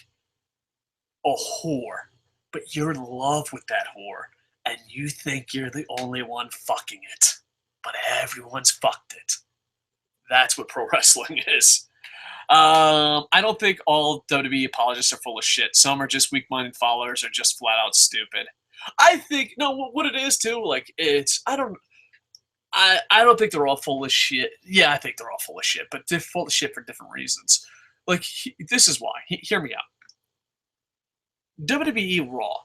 a whore. But you're in love with that whore. And you think you're the only one fucking it. But everyone's fucked it. That's what pro wrestling is. I don't think all WWE apologists are full of shit. Some are just weak-minded followers or just flat out stupid. I think what it is too. Like I don't think they're all full of shit. Yeah, I think they're all full of shit, but they're full of shit for different reasons. Like this is why. Hear me out. WWE Raw.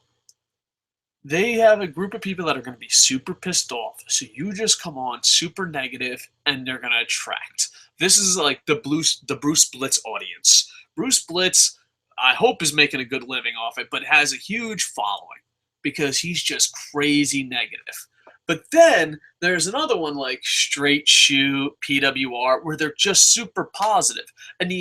They have a group of people that are going to be super pissed off. So you just come on super negative and they're going to attract. This is like the Bruce Blitz audience. Bruce Blitz, I hope, is making a good living off it, but has a huge following because he's just crazy negative. But then there's another one like Straight Shoot, PWR, where they're just super positive. And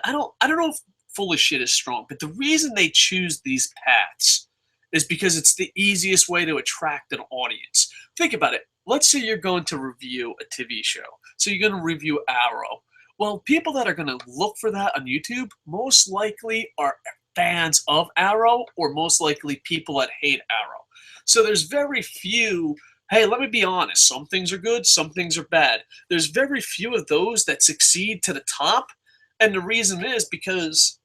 I don't know if full of shit is strong, but the reason they choose these paths is because it's the easiest way to attract an audience. Think about it. Let's say you're going to review a TV show. So you're going to review Arrow. Well, people that are going to look for that on YouTube most likely are fans of Arrow or most likely people that hate Arrow. So there's very few. Hey, let me be honest. Some things are good, some things are bad. There's very few of those that succeed to the top. And the reason is because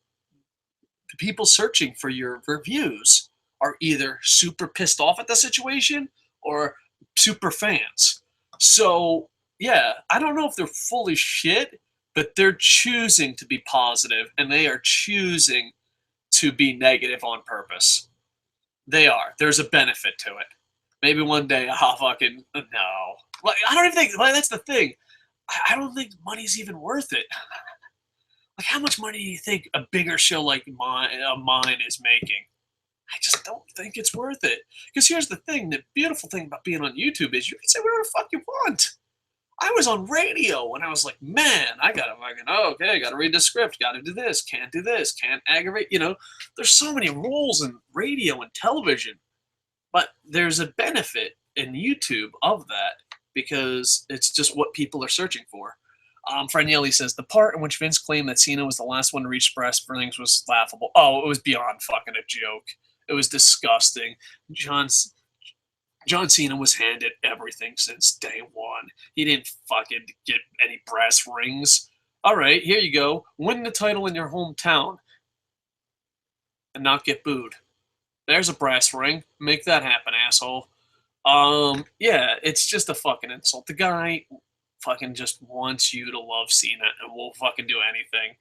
the people searching for your reviews are either super pissed off at the situation or super fans. So, yeah, I don't know if they're full of shit, but they're choosing to be positive and they are choosing to be negative on purpose. They are. There's a benefit to it. Maybe one day I'll fucking no. Like I don't even think like, that's the thing. I don't think money's even worth it. Like how much money do you think a bigger show like mine is making? I just don't think it's worth it. Because here's the thing: the beautiful thing about being on YouTube is you can say whatever the fuck you want. I was on radio when I was like, man, I gotta fucking okay, gotta read the script, gotta do this, can't aggravate. There's so many rules in radio and television. But there's a benefit in YouTube of that because it's just what people are searching for. Franielli says the part in which Vince claimed that Cena was the last one to reach breast rings was laughable. Oh, it was beyond fucking a joke. It was disgusting. John Cena was handed everything since day one. He didn't fucking get any brass rings. All right, here you go. Win the title in your hometown and not get booed. There's a brass ring. Make that happen, asshole. Yeah, it's just a fucking insult. The guy fucking just wants you to love Cena and will fucking do anything.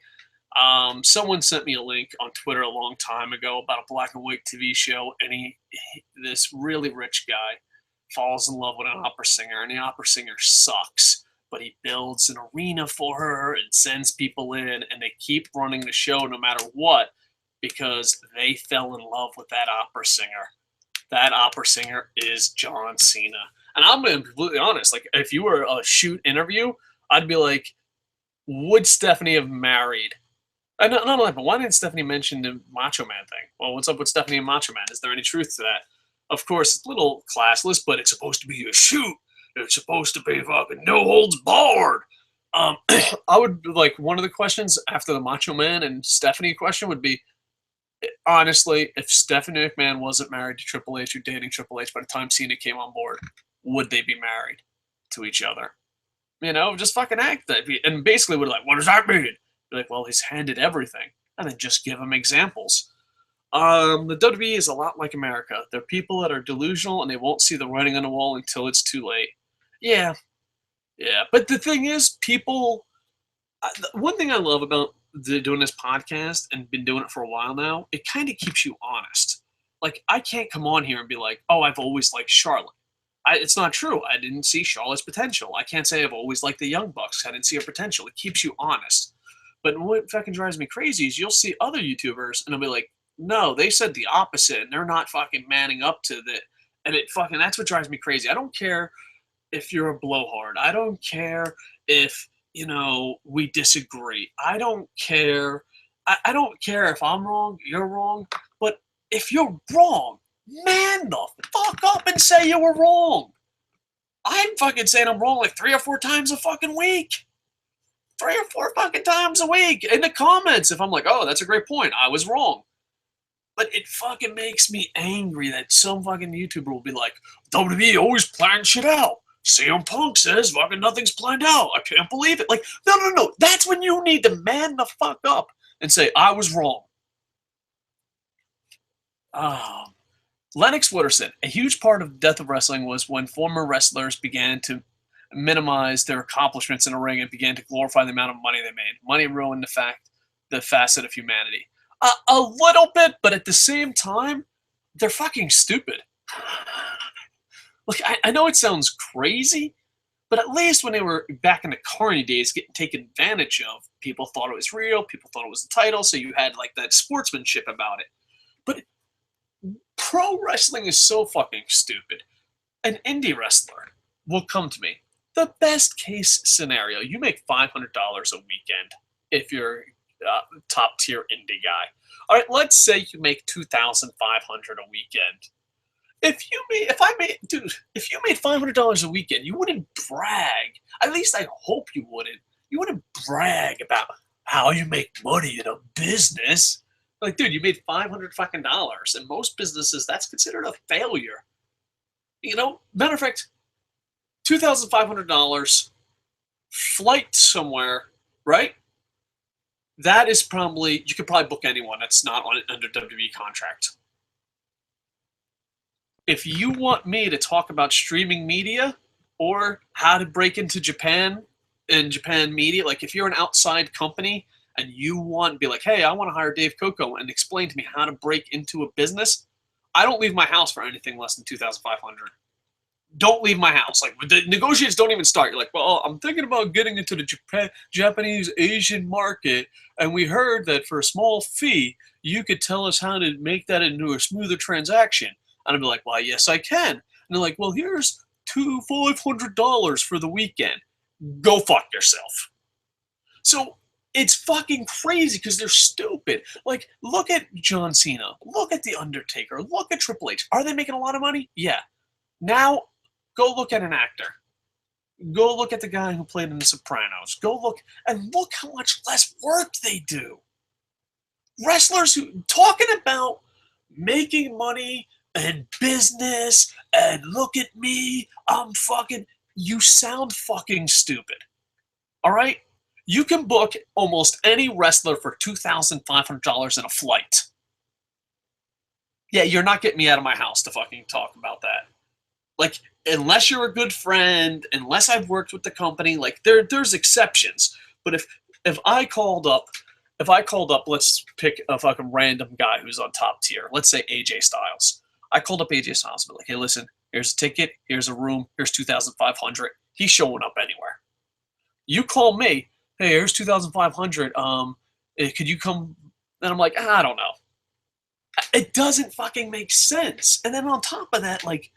Someone sent me a link on Twitter a long time ago about a black and white TV show, and this really rich guy falls in love with an opera singer, and the opera singer sucks, but he builds an arena for her and sends people in, and they keep running the show no matter what because they fell in love with that opera singer. That opera singer is John Cena. And I'm being completely honest. Like, if you were a shoot interview, I'd be like, would Stephanie have married? Not only that, but why didn't Stephanie mention the Macho Man thing? Well, what's up with Stephanie and Macho Man? Is there any truth to that? Of course, it's a little classless, but it's supposed to be a shoot. It's supposed to be fucking no holds barred. I would like one of the questions after the Macho Man and Stephanie question would be, honestly, if Stephanie McMahon wasn't married to Triple H or dating Triple H by the time Cena came on board, would they be married to each other? Just fucking act that. And basically, we're like, what does that mean? Be like, well, he's handed everything. And then just give him examples. The WWE is a lot like America. They're people that are delusional and they won't see the writing on the wall until it's too late. Yeah. But the thing is, people. One thing I love about doing this podcast and been doing it for a while now, it kind of keeps you honest. Like, I can't come on here and be like, oh, I've always liked Charlotte. It's not true. I didn't see Charlotte's potential. I can't say I've always liked the Young Bucks. I didn't see her potential. It keeps you honest. But what fucking drives me crazy is you'll see other YouTubers and they'll be like, no, they said the opposite and they're not fucking manning up to that. And that's what drives me crazy. I don't care if you're a blowhard. I don't care if we disagree. I don't care. I don't care if I'm wrong, you're wrong. But if you're wrong, man the fuck up and say you were wrong. I'm fucking saying I'm wrong like 3 or 4 times a fucking week. 3 or 4 fucking times a week in the comments. If I'm like, oh, that's a great point. I was wrong. But it fucking makes me angry that some fucking YouTuber will be like, WWE always plans shit out. CM Punk says fucking nothing's planned out. I can't believe it. Like, no. That's when you need to man the fuck up and say, I was wrong. Lennox Wooderson. A huge part of the death of wrestling was when former wrestlers began to minimize their accomplishments in a ring and began to glorify the amount of money they made. Money ruined the facet of humanity. A little bit, but at the same time, they're fucking stupid. Look, I know it sounds crazy, but at least when they were back in the Carney days getting taken advantage of, people thought it was real, people thought it was the title, so you had like that sportsmanship about it. But pro wrestling is so fucking stupid. an indie wrestler will come to me. The best case scenario, you make $500 a weekend if you're a top tier indie guy. All right, let's say you make $2,500 a weekend. If you made $500 a weekend, you wouldn't brag. At least I hope you wouldn't. You wouldn't brag about how you make money in a business. Like, dude, you made $500 in most businesses. That's considered a failure. Matter of fact, $2,500 flight somewhere, right? That is you could probably book anyone that's not under WWE contract. If you want me to talk about streaming media or how to break into Japan and Japan media, like if you're an outside company and you want to be like, hey, I want to hire Dave Koco and explain to me how to break into a business, I don't leave my house for anything less than $2,500. Don't leave my house. Like, the negotiations don't even start. You're like, well, I'm thinking about getting into the Japanese Asian market, and we heard that for a small fee, you could tell us how to make that into a smoother transaction. And I'd be like, well, yes, I can. And they're like, well, here's $500 for the weekend. Go fuck yourself. So it's fucking crazy because they're stupid. Like, look at John Cena. Look at The Undertaker. Look at Triple H. Are they making a lot of money? Yeah. Now, go look at an actor. Go look at the guy who played in The Sopranos. Go look how much less work they do. Wrestlers who talking about making money and business and look at me, you sound fucking stupid. All right? You can book almost any wrestler for $2,500 in a flight. Yeah, you're not getting me out of my house to fucking talk about that. Like, unless you're a good friend, unless I've worked with the company, like there's exceptions. But if I called up, let's pick a fucking random guy who's on top tier. Let's say AJ Styles. I called up AJ Styles and be like, hey, listen, here's a ticket, here's a room, here's $2,500. He's showing up anywhere. You call me, hey, here's $2,500. Could you come? And I'm like, I don't know. It doesn't fucking make sense. And then on top of that, like,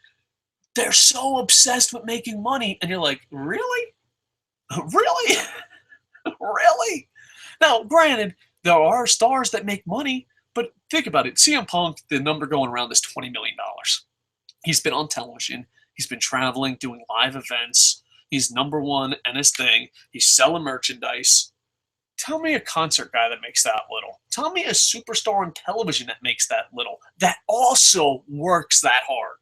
they're so obsessed with making money, and you're like, really? Really? Really? Now, granted, there are stars that make money, but think about it. CM Punk, the number going around is $20 million. He's been on television. He's been traveling, doing live events. He's number one in his thing. He's selling merchandise. Tell me a concert guy that makes that little. Tell me a superstar on television that makes that little, that also works that hard.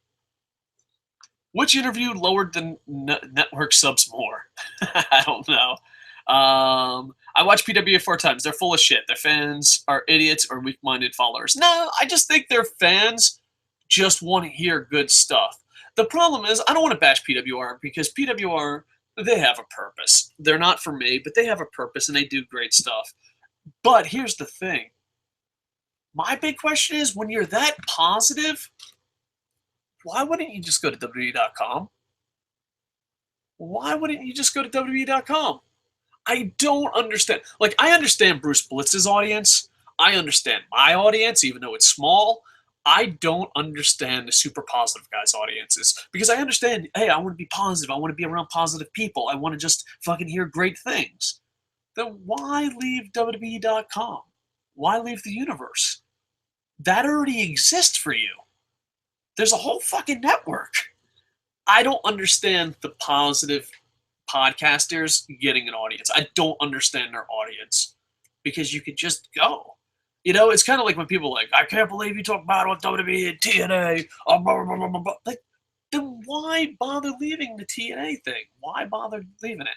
Which interview lowered the network subs more? I don't know. I watch PWA 4 times. They're full of shit. Their fans are idiots or weak-minded followers. No, I just think their fans just want to hear good stuff. The problem is, I don't want to bash PWR because PWR, they have a purpose. They're not for me, but they have a purpose and they do great stuff. But here's the thing. My big question is, when you're that positive, why wouldn't you just go to WWE.com? Why wouldn't you just go to WWE.com? I don't understand. Like, I understand Bruce Blitz's audience. I understand my audience, even though it's small. I don't understand the super positive guys' audiences because I understand, hey, I want to be positive. I want to be around positive people. I want to just fucking hear great things. Then why leave WWE.com? Why leave the universe? That already exists for you. There's a whole fucking network. I don't understand the positive podcasters getting an audience. I don't understand their audience because you could just go. You know, it's kind of like when people are like, I can't believe you talk about on WWE and TNA. Blah, blah, blah, blah, blah. Like, then why bother leaving the TNA thing? Why bother leaving it?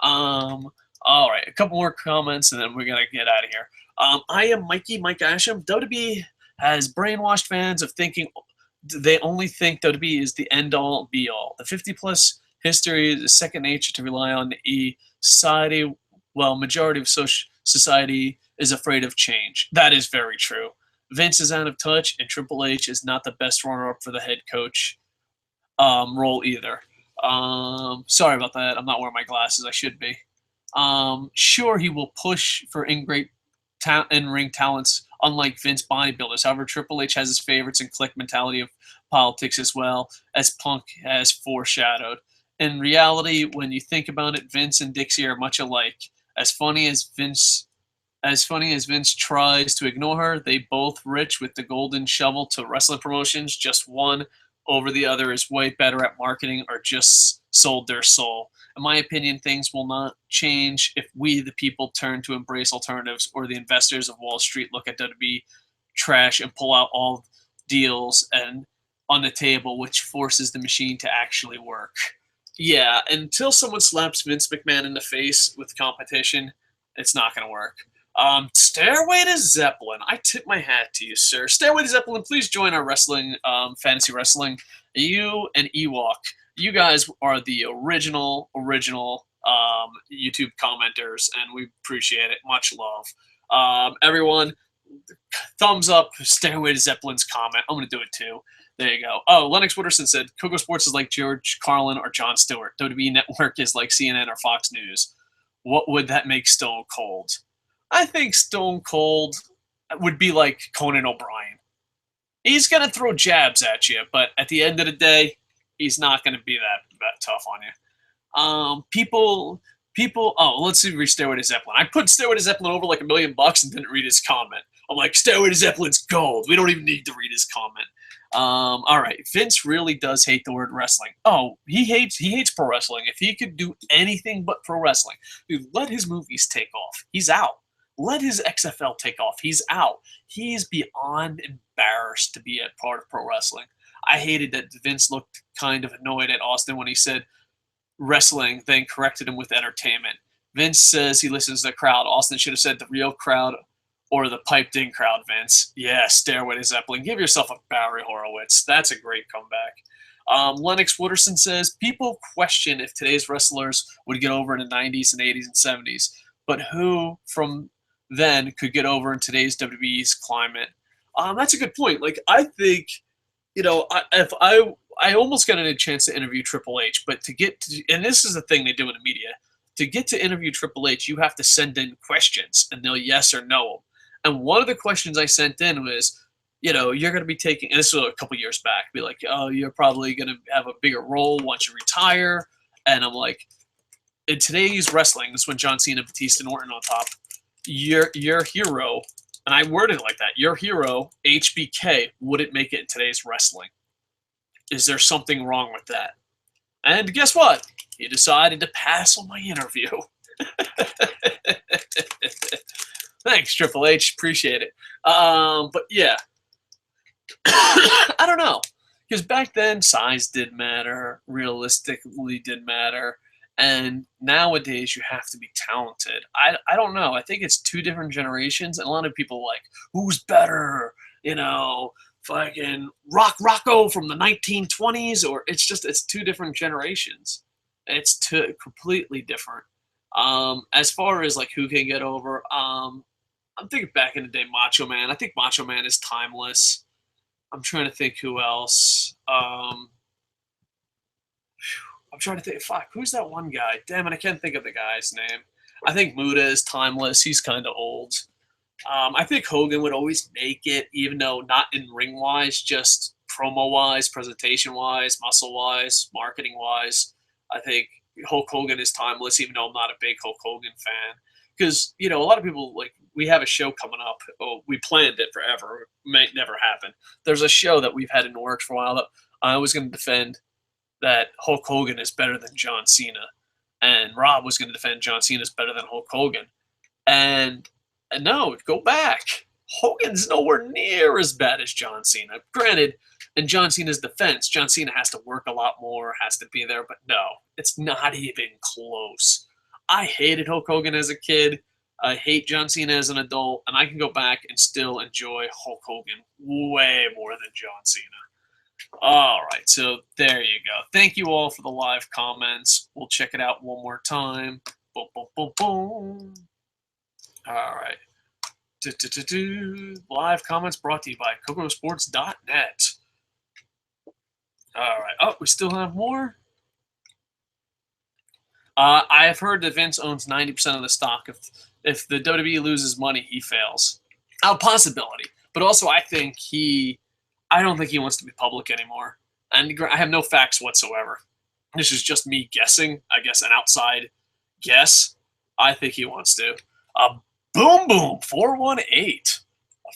All right, a couple more comments and then we're going to get out of here. I am Mike Asham. WWE has brainwashed fans of thinking they only think WWE is the end-all, be-all. The 50-plus history is second nature to rely on the society, while majority of society is afraid of change. That is very true. Vince is out of touch, and Triple H is not the best runner-up for the head coach role either. Sorry about that. I'm not wearing my glasses. I should be. Sure, he will push for in-ring talents unlike Vince bodybuilders. However, Triple H has his favorites and clique mentality of politics as well, as Punk has foreshadowed. In reality, when you think about it, Vince and Dixie are much alike. As funny as Vince tries to ignore her, they both rich with the golden shovel to wrestling promotions. Just one over the other is way better at marketing or just sold their soul. In my opinion, things will not change if we, the people, turn to embrace alternatives or the investors of Wall Street look at WWE trash and pull out all deals and on the table, which forces the machine to actually work. Yeah, until someone slaps Vince McMahon in the face with competition, it's not going to work. Stairway to Zeppelin. I tip my hat to you, sir. Stairway to Zeppelin, please join our wrestling, fantasy wrestling. You and Ewok, you guys are the original YouTube commenters, and we appreciate it. Much love. Everyone, thumbs up Stairway to Zeppelin's comment. I'm going to do it too. There you go. Oh, Lennox Wooderson said, KocoSports is like George Carlin or Jon Stewart. WWE Network is like CNN or Fox News. What would that make Stone Cold? I think Stone Cold would be like Conan O'Brien. He's going to throw jabs at you, but at the end of the day, he's not going to be that tough on you. Let's see, Stairway to Zeppelin. I put Stairway to Zeppelin over like $1 million and didn't read his comment. I'm like, Stairway to Zeppelin's gold. We don't even need to read his comment. All right, Vince really does hate the word wrestling. Oh, he hates pro wrestling. If he could do anything but pro wrestling, dude, let his movies take off. He's out. Let his XFL take off. He's out. He's beyond embarrassed to be a part of pro wrestling. I hated that Vince looked kind of annoyed at Austin when he said wrestling, then corrected him with entertainment. Vince says he listens to the crowd. Austin should have said the real crowd or the piped-in crowd, Vince. Yeah, Stairway to Zeppelin. Give yourself a Barry Horowitz. That's a great comeback. Lennox Wooderson says, people question if today's wrestlers would get over in the 90s and 80s and 70s, but who from then could get over in today's WWE's climate? That's a good point. Like, I think, I almost got a chance to interview Triple H, but and this is the thing they do in the media, to get to interview Triple H, you have to send in questions, and they'll yes or no them. And one of the questions I sent in was, you're going to be taking, and this was a couple years back, be like, oh, you're probably going to have a bigger role once you retire. And I'm like, in today's wrestling, this is when John Cena, Batista, and Orton on top, your hero, and I worded it like that, your hero, HBK, wouldn't make it in today's wrestling. Is there something wrong with that? And guess what? He decided to pass on my interview. Thanks, Triple H. Appreciate it. But yeah, I don't know. Because back then, size did matter, realistically did matter, and nowadays you have to be talented. I don't know. I think it's two different generations, and a lot of people like, who's better? Fucking Rocco from the 1920s, or it's two different generations. It's completely different. As far as like who can get over, I'm thinking back in the day, Macho Man. I think Macho Man is timeless. I'm trying to think who else. I'm trying to think. Fuck, who's that one guy? Damn it, I can't think of the guy's name. I think Muda is timeless. He's kind of old. I think Hogan would always make it, even though not in ring wise, just promo wise, presentation wise, muscle wise, marketing wise. I think Hulk Hogan is timeless, even though I'm not a big Hulk Hogan fan. Because, a lot of people, like, we have a show coming up. Oh, we planned it forever. It might never happen. There's a show that we've had in the works for a while that I was going to defend that Hulk Hogan is better than John Cena. And Rob was going to defend John Cena is better than Hulk Hogan. And no, go back. Hogan's nowhere near as bad as John Cena. Granted, in John Cena's defense, John Cena has to work a lot more, has to be there, but no, it's not even close. I hated Hulk Hogan as a kid. I hate John Cena as an adult, and I can go back and still enjoy Hulk Hogan way more than John Cena. All right, so there you go. Thank you all for the live comments. We'll check it out one more time. Boom, boom, boom, boom. All right. Live comments brought to you by KocoSports.net. All right. Oh, we still have more? I have heard that Vince owns 90% of the stock. If the WWE loses money, he fails. A possibility. But also, I don't think he wants to be public anymore. And I have no facts whatsoever. This is just me guessing, I guess, an outside guess. I think he wants to. Boom Boom 418.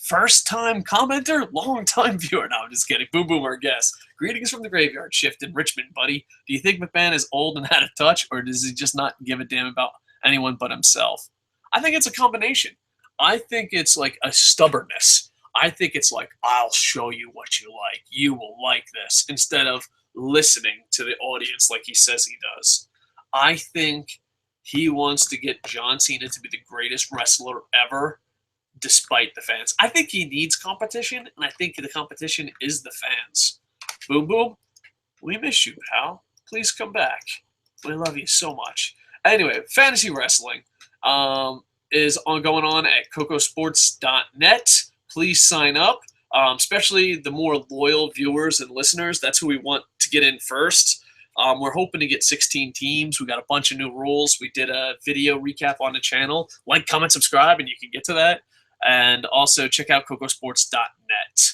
First time commenter, long time viewer. No, I'm just kidding. Boom Boom, our guest. Greetings from the graveyard shift in Richmond, buddy. Do you think McMahon is old and out of touch, or does he just not give a damn about anyone but himself? I think it's a combination. I think it's like a stubbornness. I think it's like, I'll show you what you like. You will like this, instead of listening to the audience like he says he does. I think he wants to get John Cena to be the greatest wrestler ever, despite the fans. I think he needs competition, and I think the competition is the fans. Boom Boom, we miss you, pal. Please come back. We love you so much. Anyway, fantasy wrestling is going on at KocoSports.net. Please sign up, especially the more loyal viewers and listeners. That's who we want to get in first. We're hoping to get 16 teams. We got a bunch of new rules. We did a video recap on the channel. Like, comment, subscribe, and you can get to that. And also check out KocoSports.net.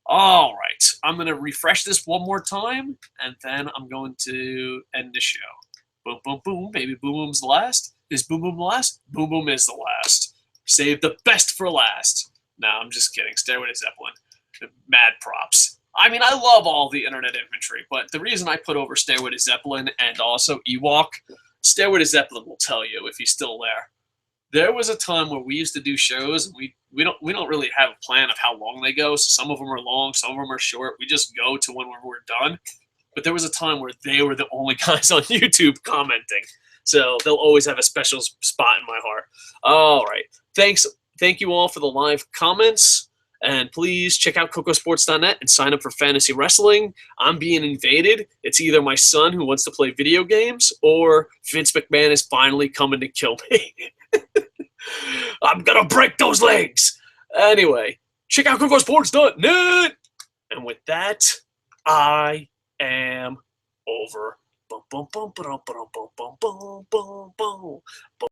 All right, I'm going to refresh this one more time, and then I'm going to end the show. Boom, boom, boom. Maybe Boom Boom's the last. Is Boom Boom the last? Boom Boom is the last. Save the best for last. No, I'm just kidding. Stairway to Zeppelin. Mad props. I mean, I love all the internet infantry, but the reason I put over Stairway to Zeppelin and also Ewok, Stairway to Zeppelin will tell you if he's still there. There was a time where we used to do shows, and we don't really have a plan of how long they go. So some of them are long, some of them are short. We just go to when we're done. But there was a time where they were the only guys on YouTube commenting. So they'll always have a special spot in my heart. All right. Thank you all for the live comments. And please check out KocoSports.net and sign up for fantasy wrestling. I'm being invaded. It's either my son who wants to play video games or Vince McMahon is finally coming to kill me. I'm going to break those legs. Anyway, check out KocoSports.net. And with that, I am over. Boom, boom, boom, boom, boom, boom, boom, boom, boom, boom.